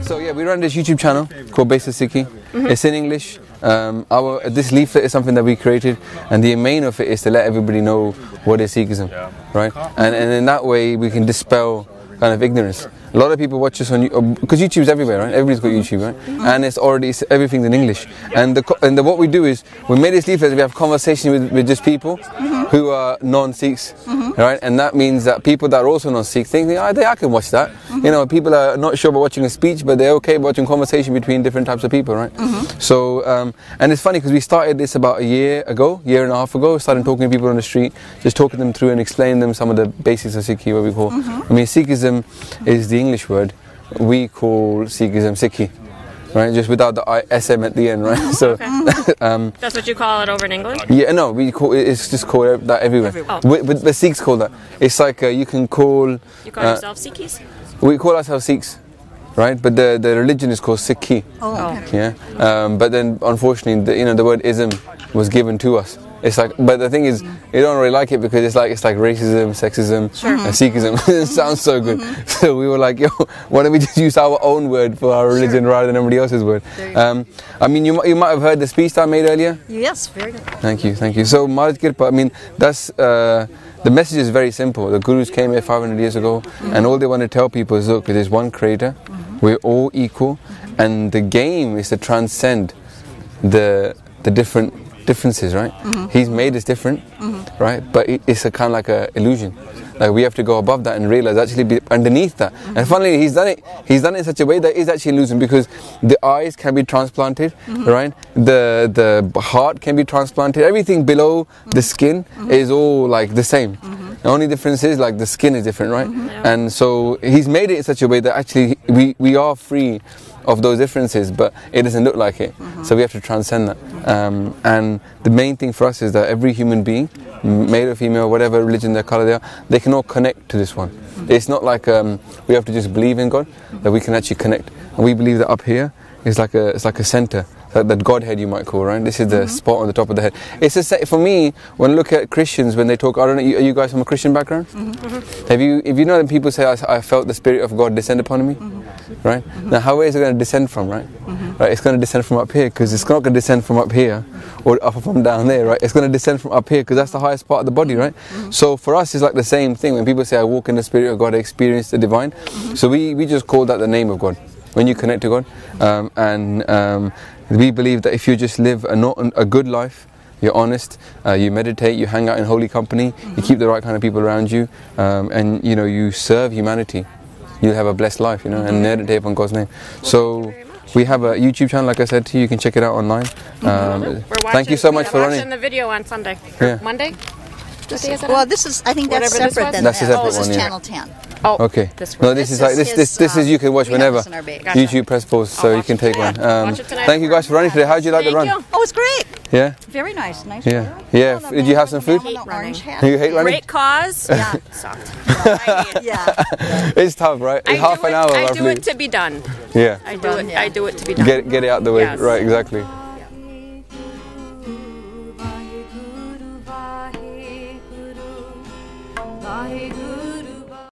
So yeah, we run this YouTube channel called Basic Sikhi. It's in English. This leaflet is something that we created, and the main of it is to let everybody know what is Sikhism, right? And in that way we can dispel kind of ignorance. A lot of people watch us on YouTube, because YouTube's everywhere, right? Everybody's got YouTube, right? And everything's in English. And what we do is, we made this leaflet, we have conversation with just people who are non-Sikhs, right? And that means that people that are also non-Sikhs think, I can watch that. You know, people are not sure about watching a speech, but they're okay watching conversation between different types of people, right? So, and it's funny because we started this about a year and a half ago, started talking to people on the street, just talking them through and explaining them some of the basics of Sikhi, what we call. I mean, Sikhism is the English word. We call Sikhism Sikhi, right? Just without the SM at the end, right? So that's what you call it over in England? Yeah, no, it's just called that everywhere. The Sikhs call that. It's like you can call. You call yourself Sikhis? We call ourselves Sikhs, right? But the religion is called Sikhi. Yeah. But then unfortunately, the word ism was given to us. It's like, but the thing is, you don't really like it because it's like racism, sexism, and Sikhism. It sounds so good. So we were like, yo, why don't we just use our own word for our religion rather than everybody else's word? I mean, you might have heard the speech that I made earlier. Yes, very good. Thank you. So Maharaj Kirpa, I mean, that's the message is very simple. The Gurus came here 500 years ago, and all they want to tell people is, look, there's one Creator, we're all equal, and the game is to transcend the differences, right? He's made us different, right? But it's a kind of like an illusion. Like we have to go above that and realize actually underneath that. And finally, he's done it in such a way that is actually illusion, because the eyes can be transplanted, right? The heart can be transplanted. Everything below the skin is all like the same. The only difference is like the skin is different, right? And so he's made it in such a way that actually we are free of those differences, but it doesn't look like it. So we have to transcend that. And the main thing for us is that every human being, male or female, whatever religion, their color they are, they can all connect to this one. It's not like we have to just believe in God, that we can actually connect. And we believe that up here is like a center, that Godhead you might call, right? This is the spot on the top of the head. It's for me, when I look at Christians, when they talk, I don't know, are you guys from a Christian background? If you know that people say, I felt the Spirit of God descend upon me, right? Now, how is it going to descend from, right? Right? It's going to descend from up here, because it's not going to descend from up here, or up from down there, right? It's going to descend from up here, because that's the highest part of the body, right? So for us, it's like the same thing. When people say, I walk in the Spirit of God, I experience the divine. So we just call that the name of God, when you connect to God. We believe that if you just live a good life, you're honest, you meditate, you hang out in holy company, you keep the right kind of people around you, and you serve humanity, you'll have a blessed life, and meditate upon God's name. So we have a YouTube channel, like I said to you, you can check it out online. Thank you so much for running. We're watching the video on Sunday, Monday. Well, I think that's separate than that's that. This is channel 10. Oh, okay. No, this is you can watch whenever. YouTube press pause, so you can take one. Thank you guys for running today. How did you like the run? Oh, it's great. Yeah. Very nice. Yeah. Yeah. Did you have some food? Orange hat. You hate running? Great cause. Yeah. Sucked. Yeah. It's tough, right? It's half an hour. I do it to be done. Yeah. I do it to be done. Get it out the way. Yes. Right. Exactly.